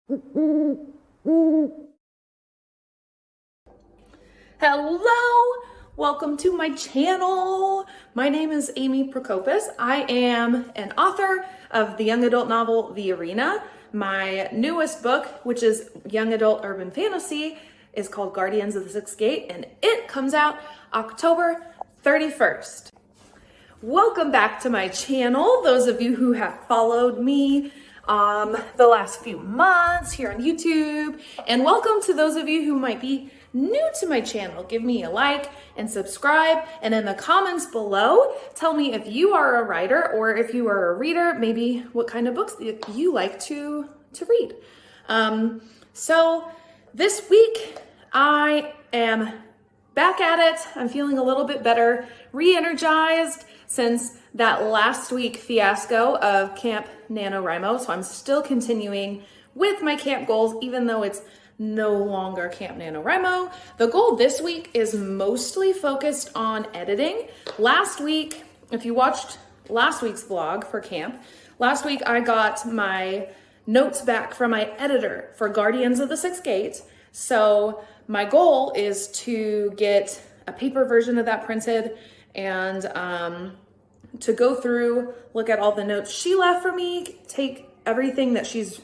Hello, welcome to my channel. My name is Amy Prokopis. I am an author of the young adult novel, The Arena. My newest book, which is young adult urban fantasy, is called Guardians of the Sixth Gate, and it comes out October 31st. Welcome back to my channel, those of you who have followed me the last few months here on YouTube, and welcome to those of you who might be new to my channel. Give me a like and subscribe, and in the comments below, tell me if you are a writer or if you are a reader, maybe what kind of books you like to read. So this week I am back at it. I'm feeling a little bit better, re-energized since that last week fiasco of Camp NaNoWriMo. So I'm still continuing with my camp goals, even though it's no longer Camp NaNoWriMo. The goal this week is mostly focused on editing. Last week, if you watched last week's vlog for camp, last week I got my notes back from my editor for Guardians of the Sixth Gate. So my goal is to get a paper version of that printed and to go through, look at all the notes she left for me, take everything that she's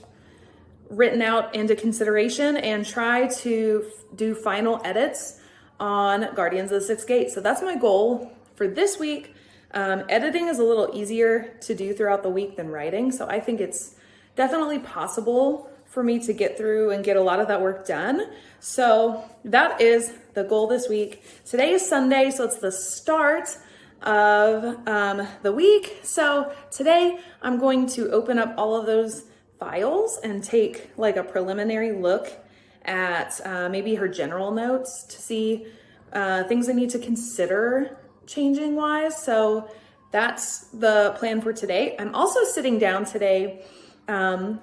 written out into consideration and try to do final edits on Guardians of the Sixth Gate. So that's my goal for this week. Editing is a little easier to do throughout the week than writing. So I think it's definitely possible for me to get through and get a lot of that work done. So that is the goal this week. Today is Sunday, so it's the start of the week. So today I'm going to open up all of those files and take like a preliminary look at maybe her general notes to see things I need to consider changing wise. So that's the plan for today. I'm also sitting down today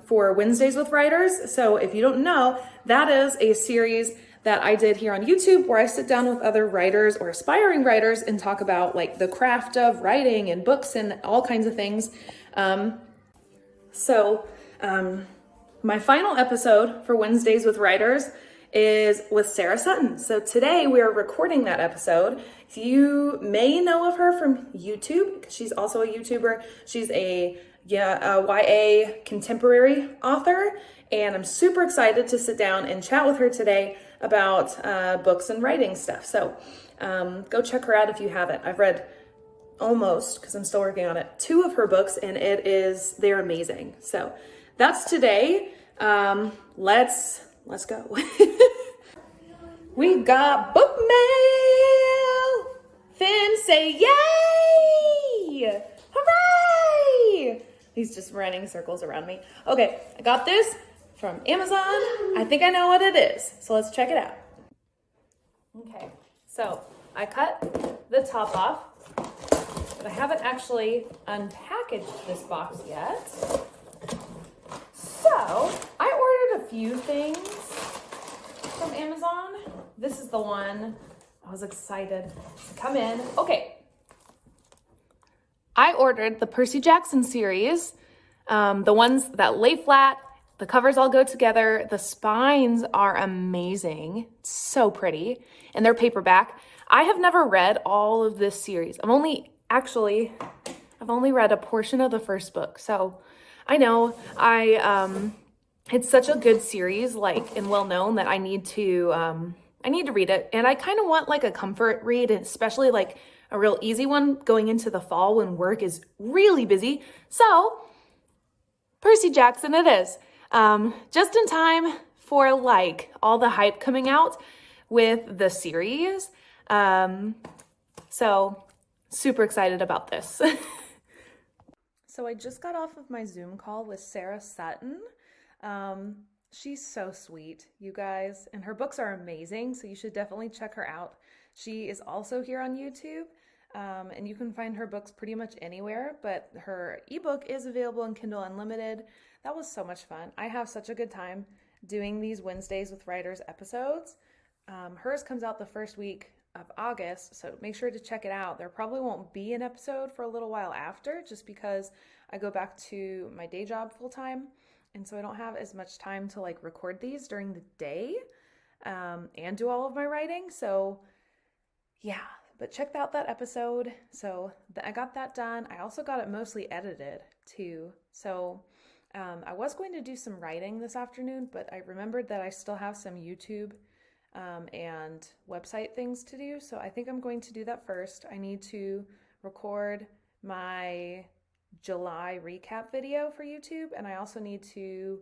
for Wednesdays with Writers. So if you don't know, that is a series that I did here on YouTube where I sit down with other writers or aspiring writers and talk about like the craft of writing and books and all kinds of things. My final episode for Wednesdays with Writers is with Sarah Sutton. So today we are recording that episode. You may know of her from YouTube because she's also a YouTuber. She's a YA contemporary author, and I'm super excited to sit down and chat with her today about books and writing stuff. So go check her out if you haven't. I've read almost, because I'm still working on it, 2 of her books, and they're amazing. So that's today. Let's go. We got book mail. Finn, say yay! Hooray! He's just running circles around me. Okay, I got this from Amazon. I think I know what it is. So let's check it out. Okay, so I cut the top off, but I haven't actually unpackaged this box yet. So I ordered a few things from Amazon. This is the one I was excited to come in. Okay. I ordered the Percy Jackson series, the ones that lay flat, the covers all go together, the spines are amazing, it's so pretty, and they're paperback. I have never read all of this series. I've only read a portion of the first book, so I know it's such a good series, like, and well known that I need to read it, and I kind of want like a comfort read, and especially like a real easy one going into the fall when work is really busy. So Percy Jackson it is. Just in time for like all the hype coming out with the series. So super excited about this. So I just got off of my Zoom call with Sarah Sutton. She's so sweet, you guys, and her books are amazing, so you should definitely check her out. She is also here on YouTube, and you can find her books pretty much anywhere, but her ebook is available in Kindle Unlimited. That was so much fun. I have such a good time doing these Wednesdays with Writers episodes. Hers comes out the first week of August, so make sure to check it out. There probably won't be an episode for a little while after, just because I go back to my day job full time. And so I don't have as much time to like record these during the day and do all of my writing. So yeah, but check out that episode. So I got that done. I also got it mostly edited too. So I was going to do some writing this afternoon, but I remembered that I still have some YouTube and website things to do. So I think I'm going to do that first. I need to record my July recap video for YouTube, and I also need to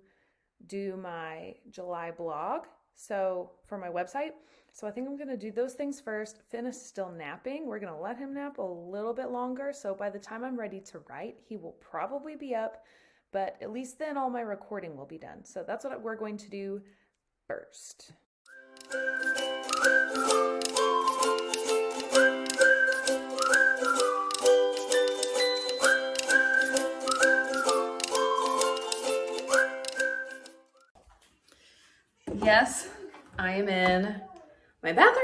do my July blog so for my website. So I think I'm going to do those things first. Finn is still napping. We're going to let him nap a little bit longer. So by the time I'm ready to write, he will probably be up, but at least then all my recording will be done. So that's what we're going to do first. Yes, I am in my bathroom.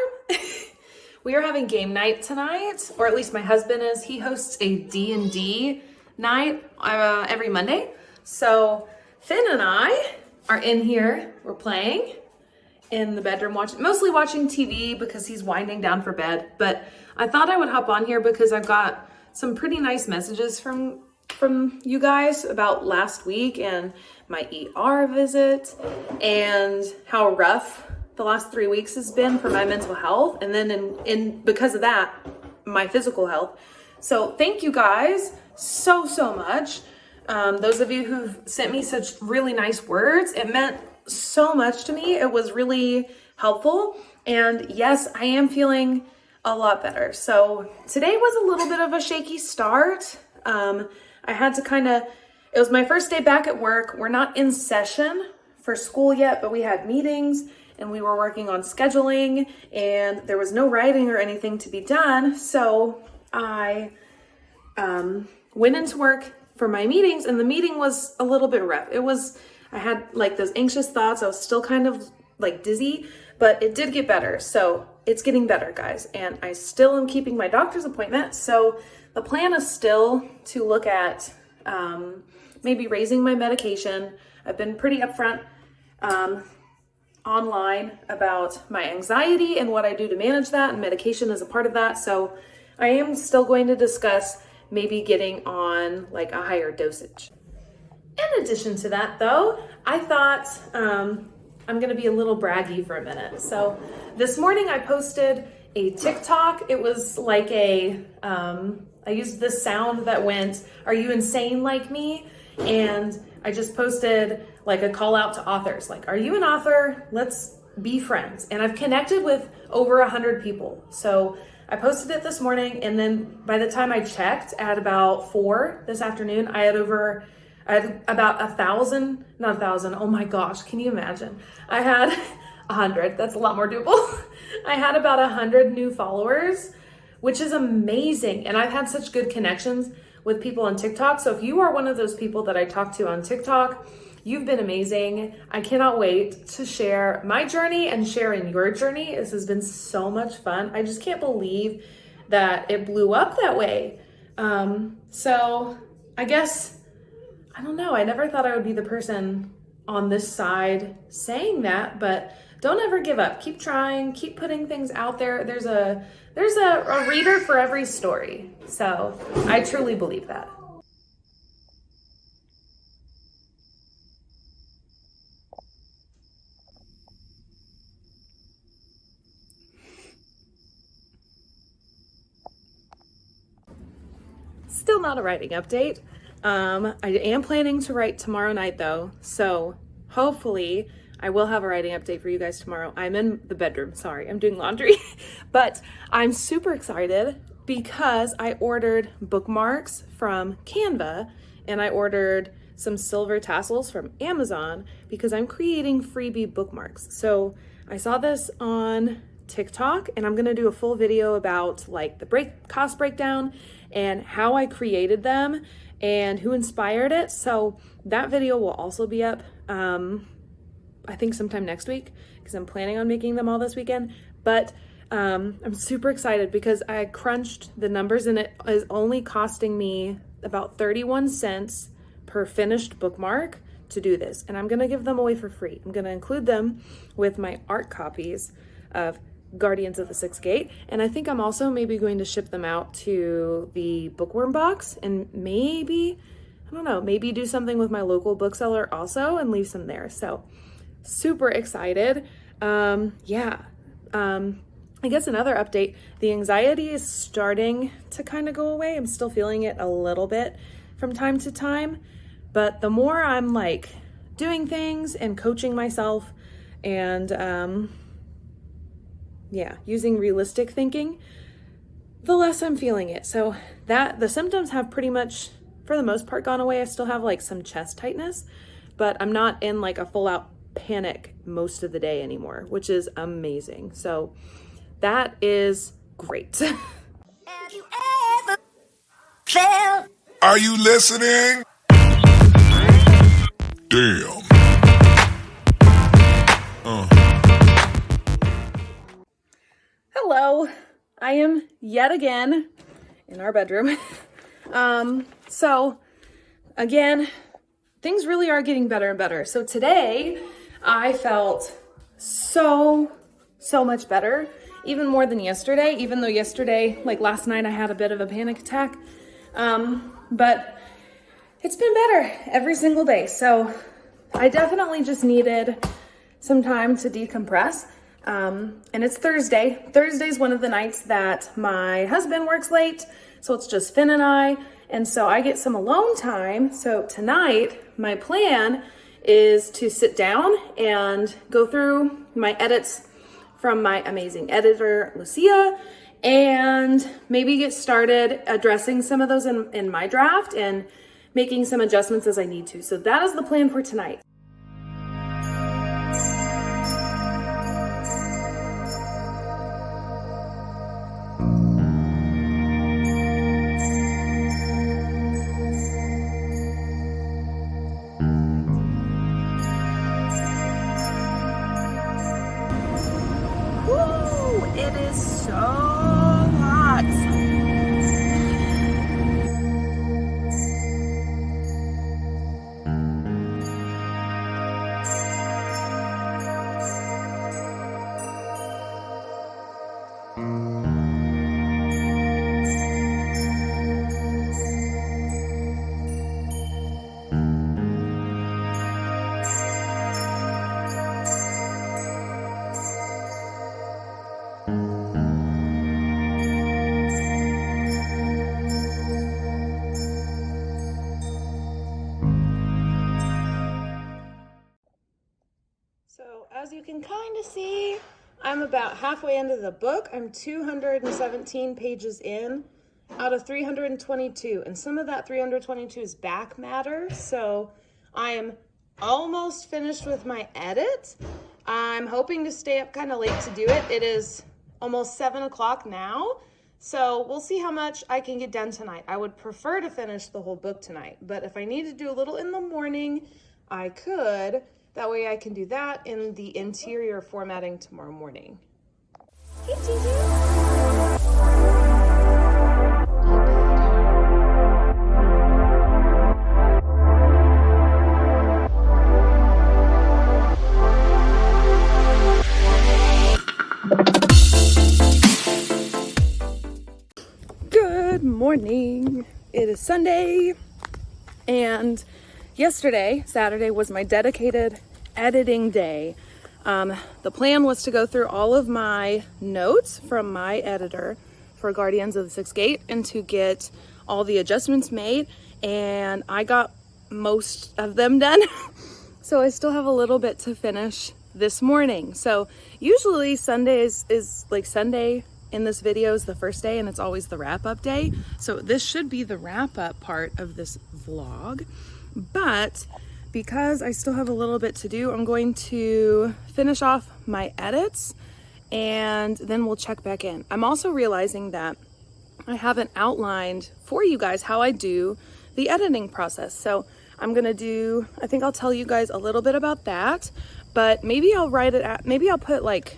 We are having game night tonight, or at least my husband is. He hosts a D&D night every Monday. So Finn and I are in here. We're playing in the bedroom, mostly watching TV because he's winding down for bed. But I thought I would hop on here because I've got some pretty nice messages from you guys about last week and my ER visit and how rough the last 3 weeks has been for my mental health, and then in because of that, my physical health. So thank you guys so much. Those of you who've sent me such really nice words, it meant so much to me. It was really helpful, and yes, I am feeling a lot better. So today was a little bit of a shaky start. I had to it was my first day back at work. We're not in session for school yet, but we had meetings and we were working on scheduling and there was no writing or anything to be done. So I went into work for my meetings, and the meeting was a little bit rough. I had like those anxious thoughts. I was still kind of like dizzy, but it did get better. So it's getting better, guys. And I still am keeping my doctor's appointment. So the plan is still to look at maybe raising my medication. I've been pretty upfront online about my anxiety and what I do to manage that, and medication is a part of that. So I am still going to discuss maybe getting on like a higher dosage. In addition to that though, I thought I'm gonna be a little braggy for a minute. So this morning I posted a TikTok. It was like I used the sound that went, "Are you insane like me?" And I just posted like a call out to authors, like, "Are you an author? Let's be friends." And I've connected with over 100 people. So I posted it this morning, and then by the time I checked at about 4 this afternoon, I had about 1,000, not 1,000. Oh my gosh, can you imagine? I had 100. That's a lot more doable. I had about 100 new followers, which is amazing. And I've had such good connections with people on TikTok. So if you are one of those people that I talk to on TikTok, you've been amazing. I cannot wait to share my journey and share in your journey. This has been so much fun. I just can't believe that it blew up that way. So I guess, I don't know. I never thought I would be the person on this side saying that, but don't ever give up. Keep trying, keep putting things out there. There's a reader for every story. So I truly believe that. Still not a writing update. I am planning to write tomorrow night though. So hopefully I will have a writing update for you guys tomorrow. I'm in the bedroom, sorry, I'm doing laundry. But I'm super excited because I ordered bookmarks from Canva and I ordered some silver tassels from Amazon because I'm creating freebie bookmarks. So I saw this on TikTok and I'm gonna do a full video about like the cost breakdown and how I created them and who inspired it. So that video will also be up I think sometime next week because I'm planning on making them all this weekend. But I'm super excited because I crunched the numbers and it is only costing me about 31 cents per finished bookmark to do this, and I'm gonna give them away for free. I'm gonna include them with my art copies of Guardians of the Sixth Gate, and I think I'm also maybe going to ship them out to the Bookworm box, and maybe, I don't know, maybe do something with my local bookseller also and leave some there. So super excited. I guess another update, the anxiety is starting to kind of go away. I'm still feeling it a little bit from time to time, but the more I'm like doing things and coaching myself and using realistic thinking, the less I'm feeling it. So that the symptoms have pretty much, for the most part, gone away. I still have like some chest tightness, but I'm not in like a full out panic most of the day anymore, which is amazing. So that is great. Have you ever felt? Are you listening? Damn. Hello, I am yet again in our bedroom. So again, things really are getting better and better. So today I felt so much better, even more than yesterday, even though yesterday, like last night, I had a bit of a panic attack. But it's been better every single day. So I definitely just needed some time to decompress. And it's Thursday. Thursday's one of the nights that my husband works late. So it's just Finn and I. And so I get some alone time. So tonight, my plan is to sit down and go through my edits from my amazing editor, Lucia, and maybe get started addressing some of those in my draft and making some adjustments as I need to. So that is the plan for tonight. It is so hot. So as you can kind of see, I'm about halfway into the book. I'm 217 pages in out of 322. And some of that 322 is back matter. So I am almost finished with my edit. I'm hoping to stay up kind of late to do it. It is almost 7 o'clock now. So we'll see how much I can get done tonight. I would prefer to finish the whole book tonight. But if I need to do a little in the morning, I could. That way I can do that in the interior formatting tomorrow morning. Hey, Good morning. It is Sunday, and yesterday, Saturday, was my dedicated editing day. The plan was to go through all of my notes from my editor for Guardians of the Sixth Gate and to get all the adjustments made, and I got most of them done. So I still have a little bit to finish this morning. So usually Sundays is like Sunday in this video is the first day, and it's always the wrap-up day. So this should be the wrap-up part of this vlog. But because I still have a little bit to do, I'm going to finish off my edits and then we'll check back in. I'm also realizing that I haven't outlined for you guys how I do the editing process. So I'm gonna do, I think I'll tell you guys a little bit about that, but maybe I'll write it out, maybe I'll put like,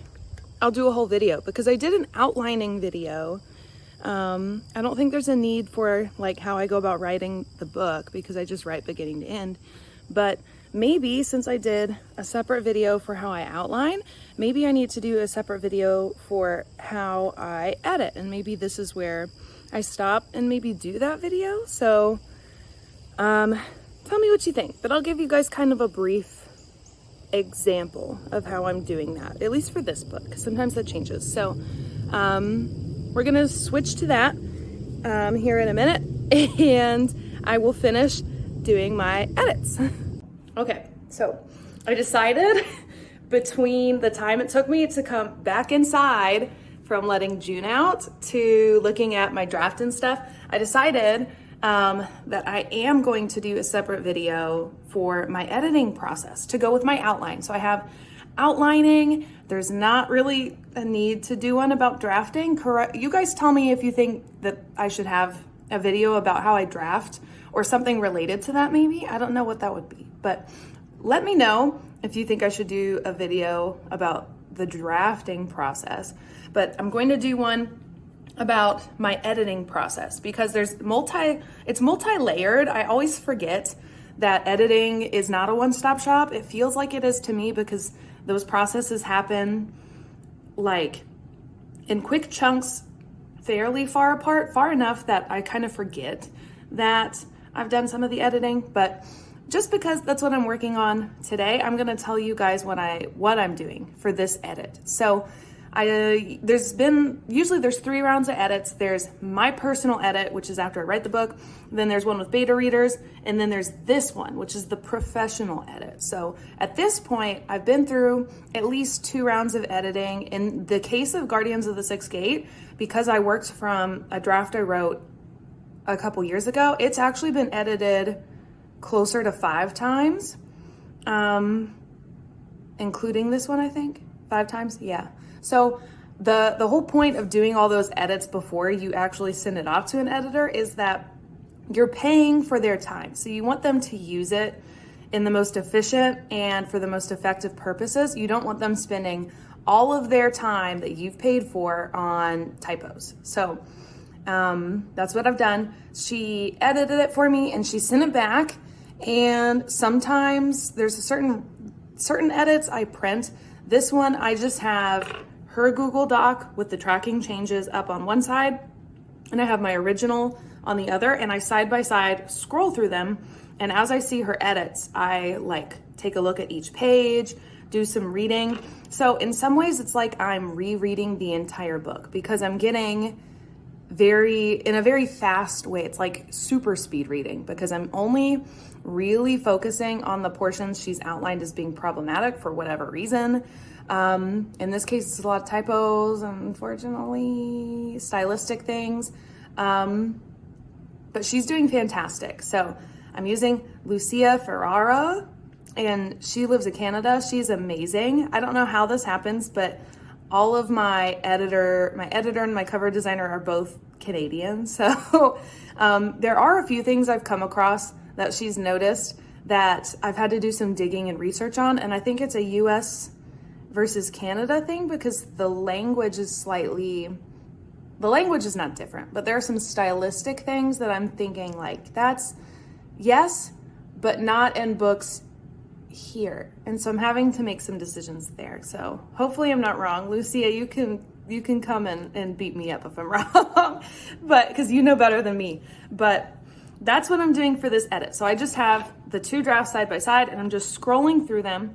I'll do a whole video because I did an outlining video. I don't think there's a need for like how I go about writing the book because I just write beginning to end, but maybe since I did a separate video for how I outline, maybe I need to do a separate video for how I edit. And maybe this is where I stop and maybe do that video. So tell me what you think, but I'll give you guys kind of a brief example of how I'm doing that, at least for this book, because sometimes that changes. So we're gonna switch to that here in a minute, and I will finish doing my edits. Okay, so I decided between the time it took me to come back inside from letting June out to looking at my draft and stuff, I decided that I am going to do a separate video for my editing process to go with my outline. So I have outlining. There's not really a need to do one about drafting. Correct? You guys tell me if you think that I should have a video about how I draft or something related to that maybe. I don't know what that would be, but let me know if you think I should do a video about the drafting process. But I'm going to do one about my editing process because it's multi-layered. I always forget that editing is not a one-stop shop. It feels like it is to me because those processes happen like in quick chunks, fairly far apart, far enough that I kind of forget that I've done some of the editing. But just because that's what I'm working on today, I'm gonna tell you guys what I'm doing for this edit. So there's 3 rounds of edits. There's my personal edit, which is after I write the book. Then there's one with beta readers. And then there's this one, which is the professional edit. So at this point, I've been through at least 2 rounds of editing. In the case of Guardians of the Sixth Gate, because I worked from a draft I wrote a couple years ago, it's actually been edited closer to 5 times, including this one, I think. 5 times? Yeah. So the whole point of doing all those edits before you actually send it off to an editor is that you're paying for their time. So you want them to use it in the most efficient and for the most effective purposes. You don't want them spending all of their time that you've paid for on typos. So that's what I've done. She edited it for me and she sent it back. And sometimes there's certain edits I print. This one, I just have her Google Doc with the tracking changes up on one side, and I have my original on the other, and I side by side scroll through them. And as I see her edits, I take a look at each page, do some reading. So in some ways, it's like I'm rereading the entire book because I'm getting in a very fast way. It's like super speed reading because I'm only really focusing on the portions she's outlined as being problematic for whatever reason. In this case, it's a lot of typos, unfortunately, stylistic things. But she's doing fantastic. So I'm using Lucia Ferrara, and she lives in Canada. She's amazing. I don't know how this happens, but all of my editor and my cover designer are both Canadian. So there are a few things I've come across that she's noticed that I've had to do some digging and research on. And I think it's a US versus Canada thing because the language is not different, but there are some stylistic things that I'm thinking that's yes, but not in books here. And so I'm having to make some decisions there. So hopefully I'm not wrong. Lucia, you can come and beat me up if I'm wrong, but because you know better than me. But that's what I'm doing for this edit. So I just have the 2 drafts side by side and I'm just scrolling through them.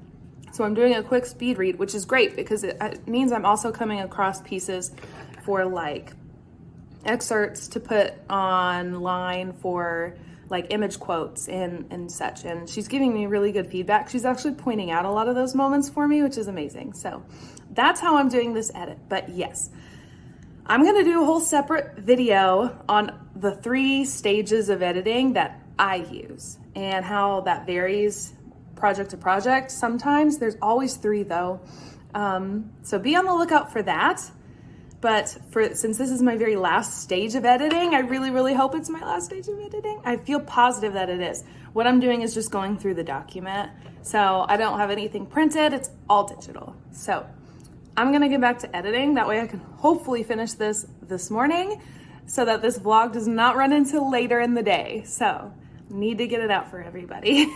So I'm doing a quick speed read, which is great because it means I'm also coming across pieces for excerpts to put online for image quotes and such. And she's giving me really good feedback. She's actually pointing out a lot of those moments for me, which is amazing. So that's how I'm doing this edit. But yes, I'm going to do a whole separate video on the 3 stages of editing that I use and how that varies project to project. Sometimes there's always 3 though. So be on the lookout for that. But since this is my very last stage of editing, I really, really hope it's my last stage of editing. I feel positive that it is. What I'm doing is just going through the document. So I don't have anything printed. It's all digital. So I'm gonna get back to editing. That way I can hopefully finish this morning so that this vlog does not run until later in the day. So need to get it out for everybody.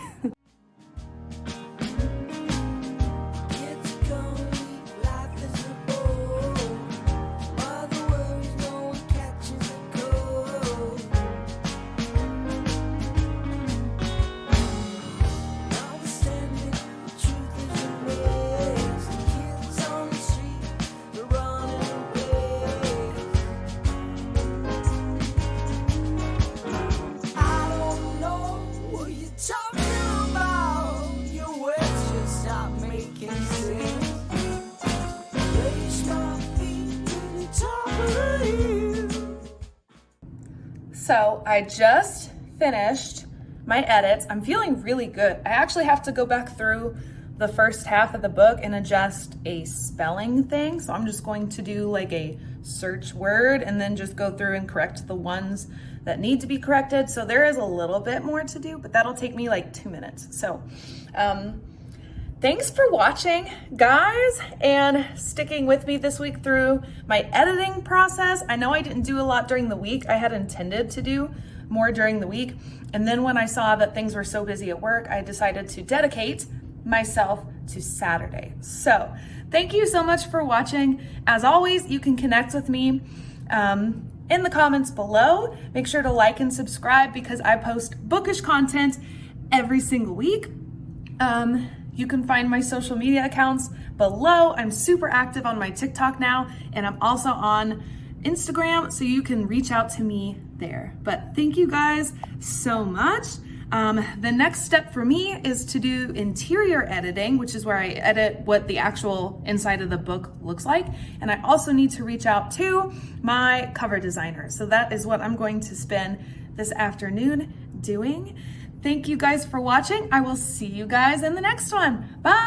So I just finished my edits. I'm feeling really good. I actually have to go back through the first half of the book and adjust a spelling thing. So I'm just going to do like a search word and then just go through and correct the ones that need to be corrected. So there is a little bit more to do, but that'll take me like 2 minutes. So thanks for watching, guys, and sticking with me this week through my editing process. I know I didn't do a lot during the week. I had intended to do more during the week. And then when I saw that things were so busy at work, I decided to dedicate myself to Saturday. So thank you so much for watching. As always, you can connect with me in the comments below. Make sure to like and subscribe because I post bookish content every single week. You can find my social media accounts below. I'm super active on my TikTok now, and I'm also on Instagram, so you can reach out to me there. But thank you guys so much. The next step for me is to do interior editing, which is where I edit what the actual inside of the book looks like. And I also need to reach out to my cover designer. So that is what I'm going to spend this afternoon doing. Thank you guys for watching. I will see you guys in the next one. Bye.